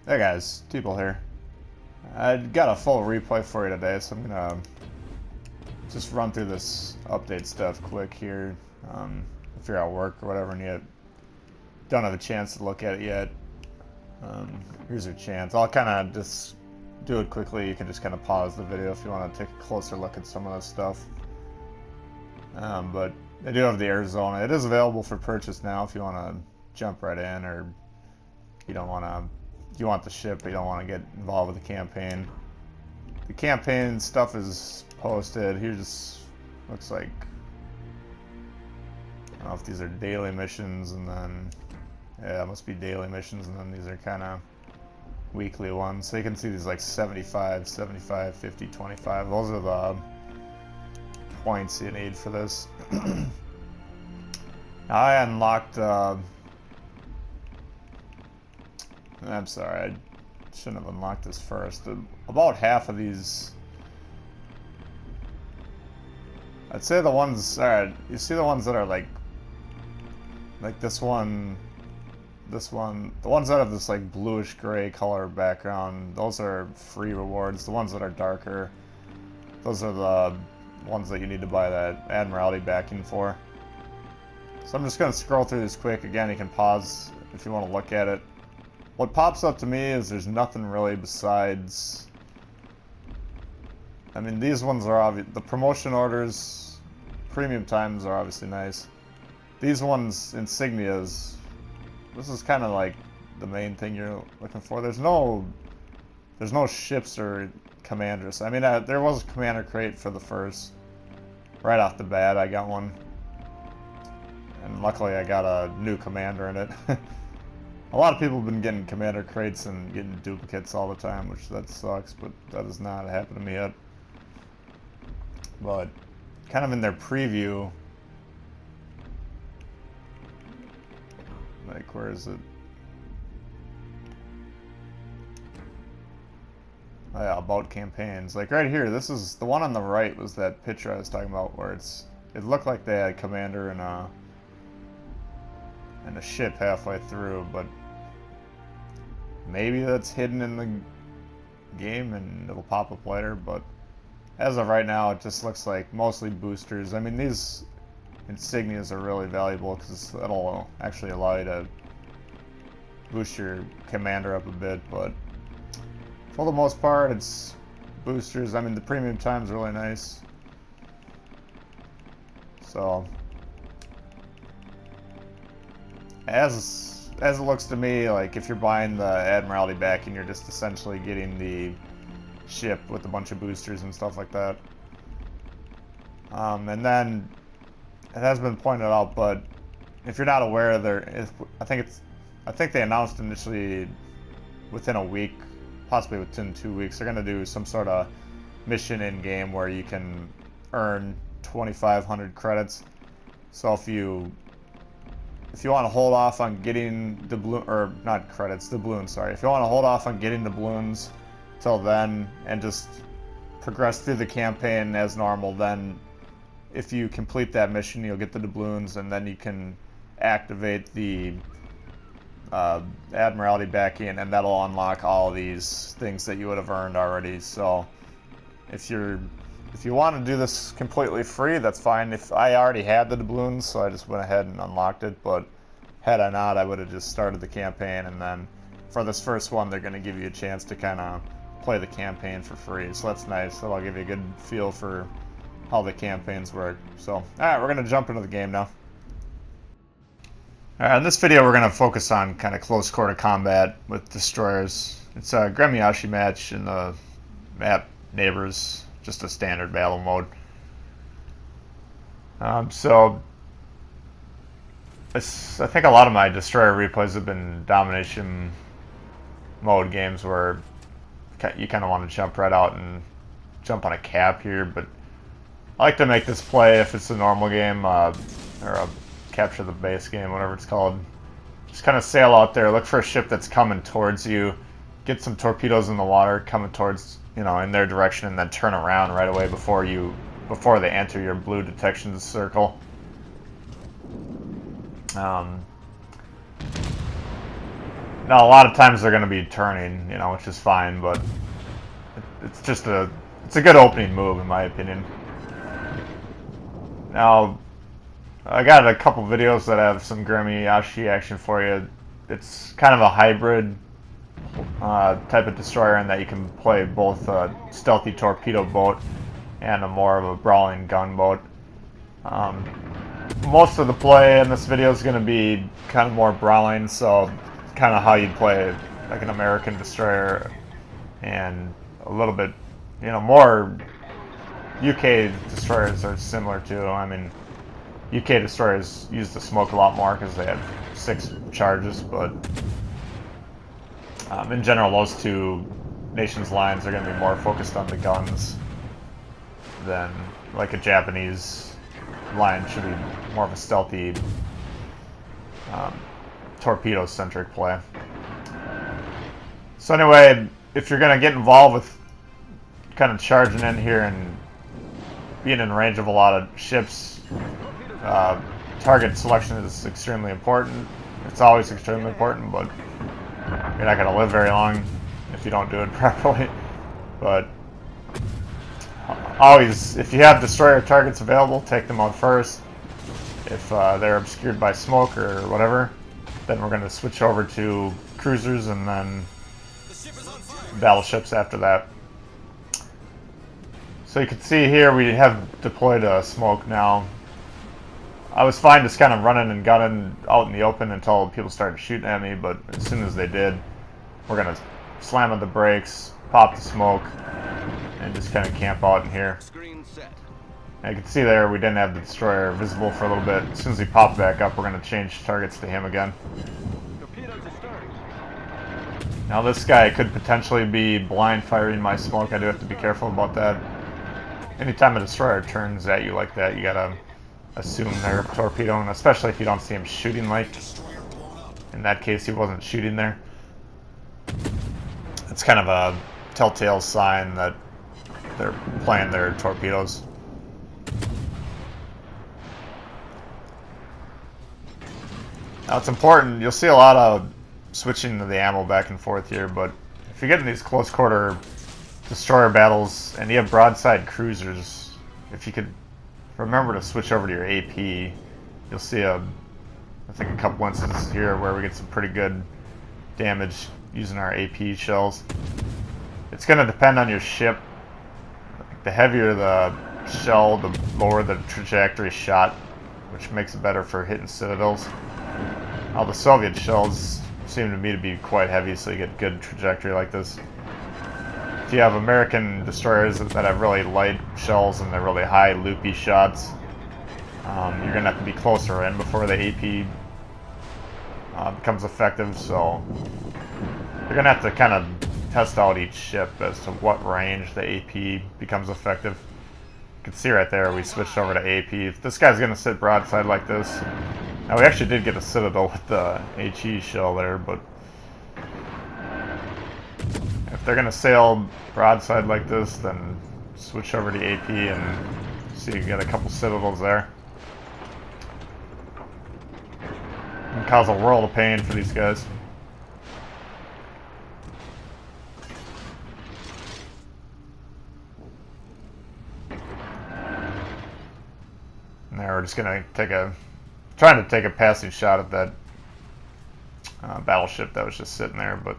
Hey guys, People here. I got a full replay for you today, so I'm gonna just run through this update stuff quick here. If you're at work or whatever and you don't have a chance to look at it yet, here's your chance. I'll kind of just do it quickly. You can just kind of pause the video if you want to take a closer look at some of this stuff. But they do have the Arizona. It is available for purchase now if you want to jump right in, or you don't want to. You want the ship, but you don't want to get involved with the campaign. The campaign stuff is posted. Here just looks like, I don't know if these are daily missions, and then, yeah, it must be daily missions, and then these are kind of weekly ones. So you can see these like 75, 75, 50, 25. Those are the points you need for this. I unlocked, I'm sorry, I shouldn't have unlocked this first. About half of these, I'd say the ones, alright, you see the ones that are like this one, the ones that have this like bluish gray color background, those are free rewards. The ones that are darker, those are the ones that you need to buy that Admiralty backing for. So I'm just going to scroll through this quick. Again, you can pause if you want to look at it. What pops up to me is there's nothing really besides, I mean, these ones are obvious. The promotion orders, premium times are obviously nice. These ones, insignias, this is kind of like the main thing you're looking for. There's no ships or commanders. I mean, there was a commander crate for the first, right off the bat. I got one, and luckily I got a new commander in it. A lot of people have been getting commander crates and getting duplicates all the time, which that sucks, but that has not happened to me yet. But kind of in their preview, like, where is it? Oh yeah, about campaigns. Like right here, this is the one on the right was that picture I was talking about where it looked like they had a commander and a ship halfway through, but maybe that's hidden in the game and it'll pop up later. But as of right now, it just looks like mostly boosters. I mean, these insignias are really valuable because it'll actually allow you to boost your commander up a bit, but for the most part, it's boosters. I mean, the premium time's really nice. So as it looks to me, like if you're buying the Admiralty backing, you're just essentially getting the ship with a bunch of boosters and stuff like that. And then it has been pointed out, but if you're not aware, I think they announced initially within a week, possibly within 2 weeks, they're going to do some sort of mission in game where you can earn 2,500 credits. So if you want to hold off on getting the balloon, or not credits, doubloons, sorry. If you want to hold off on getting doubloons till then and just progress through the campaign as normal, then if you complete that mission, you'll get the doubloons, and then you can activate the Admiralty backing, and that'll unlock all these things that you would have earned already. So if you want to do this completely free, that's fine. If I already had the doubloons, so I just went ahead and unlocked it, but had I not, I would have just started the campaign, and then for this first one, they're going to give you a chance to kind of play the campaign for free. So that's nice. That'll give you a good feel for how the campaigns work. So, alright, we're going to jump into the game now. Alright, in this video, we're going to focus on kind of close quarter combat with destroyers. It's a Gremyashchy match in the map Neighbors. Just a standard battle mode. So I think a lot of my destroyer replays have been domination mode games where you kind of want to jump right out and jump on a cap here, but I like to make this play if it's a normal game, or a capture the base game, whatever it's called. Just kind of sail out there, look for a ship that's coming towards you, get some torpedoes in the water coming towards, in their direction, and then turn around right away before they enter your blue detection circle. Now, a lot of times they're going to be turning, you know, which is fine, but it's just it's a good opening move, in my opinion. Now, I got a couple videos that have some Gremyashchy action for you. It's kind of a hybrid type of destroyer in that you can play both a stealthy torpedo boat and a more of a brawling gunboat. Most of the play in this video is going to be kind of more brawling, so kind of how you'd play like an American destroyer, and a little bit, you know, more UK destroyers are similar to. I mean, UK destroyers use the smoke a lot more because they have 6 charges, but in general, those two nations' lines are going to be more focused on the guns than like a Japanese line should be more of a stealthy, torpedo-centric play. So anyway, if you're going to get involved with kind of charging in here and being in range of a lot of ships, target selection is extremely important. It's always extremely important, but you're not going to live very long if you don't do it properly. But always, if you have destroyer targets available, take them out first. If they're obscured by smoke or whatever, then we're going to switch over to cruisers and then battleships after that. So you can see here we have deployed a smoke now. I was fine just kind of running and gunning out in the open until people started shooting at me, but as soon as they did, we're going to slam on the brakes, pop the smoke, and just kind of camp out in here. And you can see there we didn't have the destroyer visible for a little bit. As soon as he popped back up, we're going to change targets to him again. Now this guy could potentially be blind firing my smoke. I do have to be careful about that. Anytime a destroyer turns at you like that, you gotta assume they're torpedoing, especially if you don't see him shooting. Like in that case, he wasn't shooting there. It's kind of a telltale sign that they're playing their torpedoes. Now it's important, you'll see a lot of switching to the ammo back and forth here, but if you get in these close quarter destroyer battles and you have broadside cruisers, if you could remember to switch over to your AP, you'll see I think a couple instances here where we get some pretty good damage using our AP shells. It's going to depend on your ship. The heavier the shell, the lower the trajectory shot, which makes it better for hitting citadels. Now the Soviet shells seem to me to be quite heavy, so you get good trajectory like this. If you have American destroyers that have really light shells and they're really high loopy shots, you're going to have to be closer in before the AP becomes effective, so you're going to have to kind of test out each ship as to what range the AP becomes effective. You can see right there we switched over to AP. If this guy's going to sit broadside like this, now we actually did get a citadel with the HE shell there, but if they're going to sail broadside like this, then switch over to AP and see you get a couple citadels there. It can cause a world of pain for these guys. Now we're just going to trying to take a passing shot at that battleship that was just sitting there, but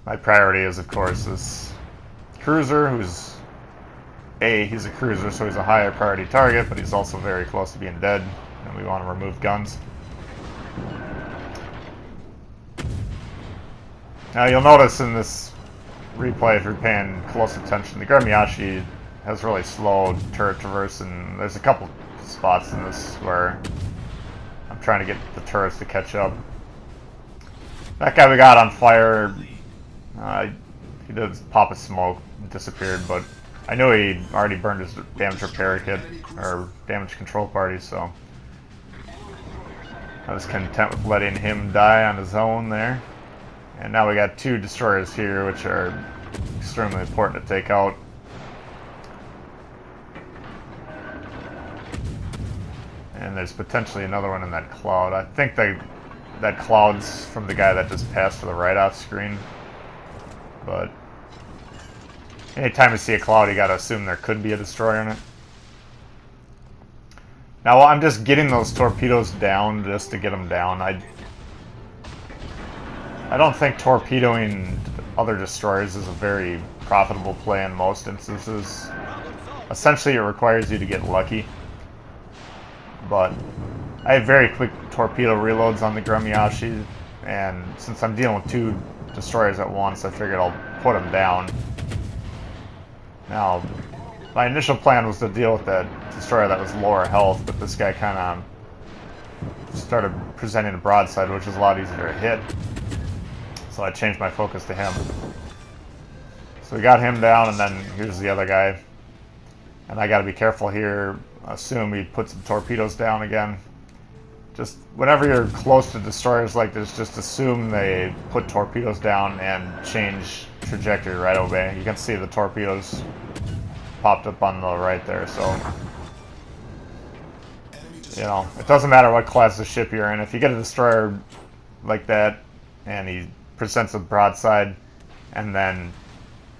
my priority is, of course, this cruiser, who's he's a cruiser, so he's a higher priority target, but he's also very close to being dead, and we want to remove guns. Now you'll notice in this replay, if you're paying close attention, the Gremyashchy has really slow turret traverse, and there's a couple spots in this where I'm trying to get the turrets to catch up. That guy we got on fire, he did pop a smoke and disappeared, but I knew he already burned his damage repair kit, or damage control party, so I was content with letting him die on his own there. And now we got 2 destroyers here, which are extremely important to take out. And there's potentially another one in that cloud. I think that cloud's from the guy that just passed to the right off screen. But anytime you see a cloud, you gotta assume there could be a destroyer in it. Now I'm just getting those torpedoes down just to get them down. I don't think torpedoing other destroyers is a very profitable play in most instances. Essentially, it requires you to get lucky. But I have very quick torpedo reloads on the Gremyashchy, and since I'm dealing with 2 destroyers at once, I figured I'll put them down. Now, my initial plan was to deal with that destroyer that was lower health, but this guy kind of started presenting a broadside, which is a lot easier to hit. So I changed my focus to him. So we got him down, and then here's the other guy. And I gotta be careful here. Assume he puts some torpedoes down again. Just whenever you're close to destroyers like this, just assume they put torpedoes down and change trajectory right away. You can see the torpedoes popped up on the right there, so you know, it doesn't matter what class of ship you're in. If you get a destroyer like that and he presents a broadside and then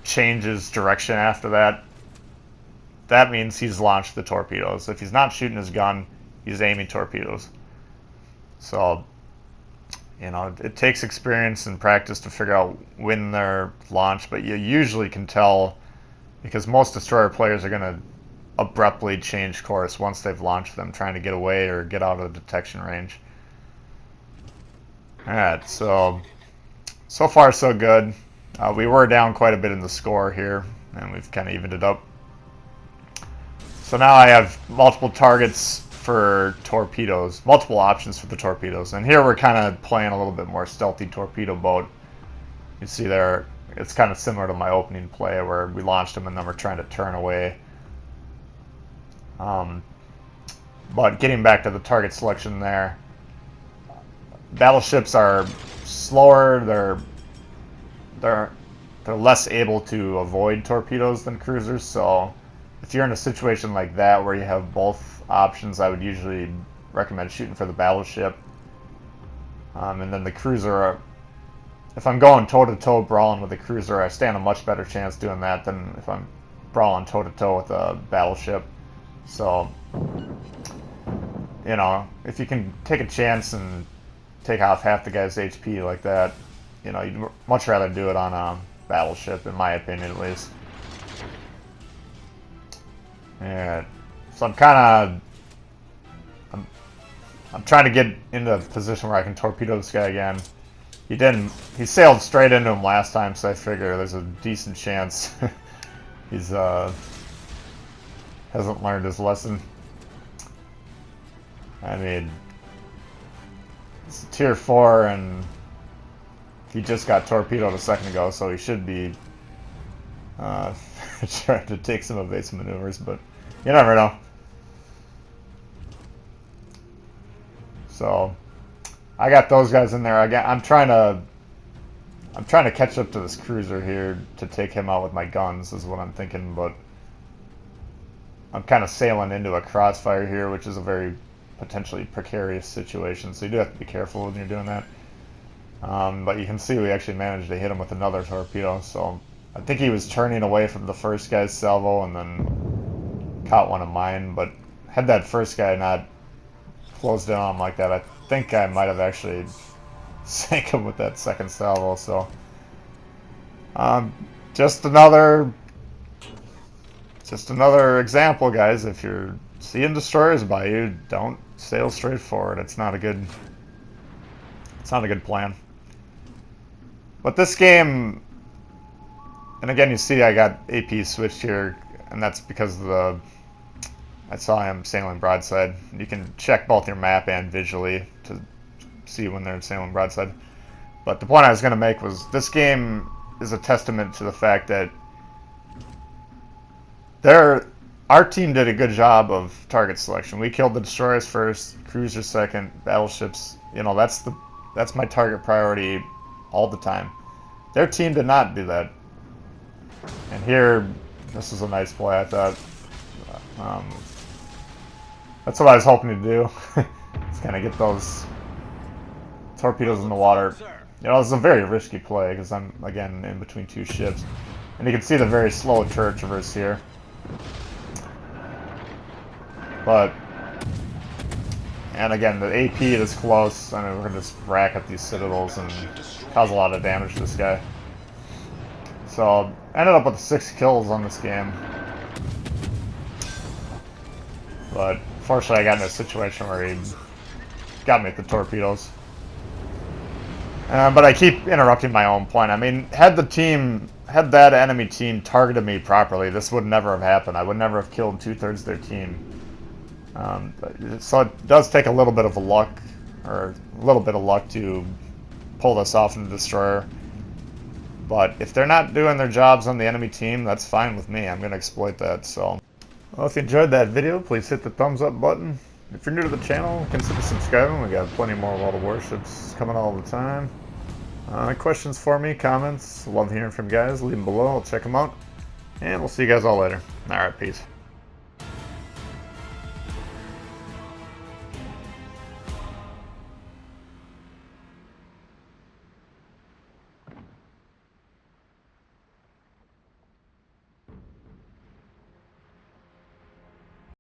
changes direction after that, that means he's launched the torpedoes. If he's not shooting his gun, he's aiming torpedoes. So, you know, it takes experience and practice to figure out when they're launched, but you usually can tell because most destroyer players are going to abruptly change course once they've launched them, trying to get away or get out of detection range. Alright, so far so good. We were down quite a bit in the score here, and we've kind of evened it up. So now I have multiple targets for torpedoes, multiple options for the torpedoes. And here we're kind of playing a little bit more stealthy torpedo boat. You see there, it's kind of similar to my opening play where we launched them and then we're trying to turn away. But getting back to the target selection there, battleships are slower, they're less able to avoid torpedoes than cruisers, so if you're in a situation like that where you have both options, I would usually recommend shooting for the battleship. And then the cruiser, if I'm going toe-to-toe brawling with a cruiser, I stand a much better chance doing that than if I'm brawling toe-to-toe with a battleship. So, you know, if you can take a chance and take off half the guy's HP like that, you know, you'd much rather do it on a battleship, in my opinion at least. And so I'm trying to get into a position where I can torpedo this guy again. He sailed straight into him last time, so I figure there's a decent chance he's hasn't learned his lesson. I mean, it's tier 4 and he just got torpedoed a second ago, so he should be trying to take some evasive maneuvers, but you never know. So I got those guys in there. I'm trying to catch up to this cruiser here to take him out with my guns is what I'm thinking, but I'm kind of sailing into a crossfire here, which is a very potentially precarious situation, so you do have to be careful when you're doing that. But you can see we actually managed to hit him with another torpedo, so I think he was turning away from the first guy's salvo and then caught one of mine, but had that first guy not closed in on him like that, I think I might have actually sank him with that second salvo, so just another example, guys. If you're seeing destroyers by you, don't sail straight forward. It's not a good plan. But this game, and again, you see I got AP switched here, and that's because of I saw him sailing broadside. You can check both your map and visually to see when they're sailing broadside. But the point I was going to make was this game is a testament to the fact that our team did a good job of target selection. We killed the destroyers first, cruisers second, battleships. You know, that's my target priority all the time. Their team did not do that. And here, this is a nice play, I thought. That's what I was hoping to do. Just kind of get those torpedoes in the water. You know, it's a very risky play because I'm, again, in between two ships. And you can see the very slow turret traverse here. But, and again, the AP is close. I mean, we're going to just rack up these citadels and cause a lot of damage to this guy. So, I ended up with 6 kills on this game. But, fortunately, I got in a situation where he got me with the torpedoes. But I keep interrupting my own point. I mean, had that enemy team targeted me properly, this would never have happened. I would never have killed 2/3 of their team. So it does take a little bit of luck, or a little bit of luck to pull this off in the destroyer. But if they're not doing their jobs on the enemy team, that's fine with me. I'm going to exploit that. So, well, if you enjoyed that video, please hit the thumbs up button. If you're new to the channel, consider subscribing. We got plenty more World of Warships coming all the time. Questions for me, comments, love hearing from you guys. Leave them below. I'll check them out. And we'll see you guys all later. Alright, peace.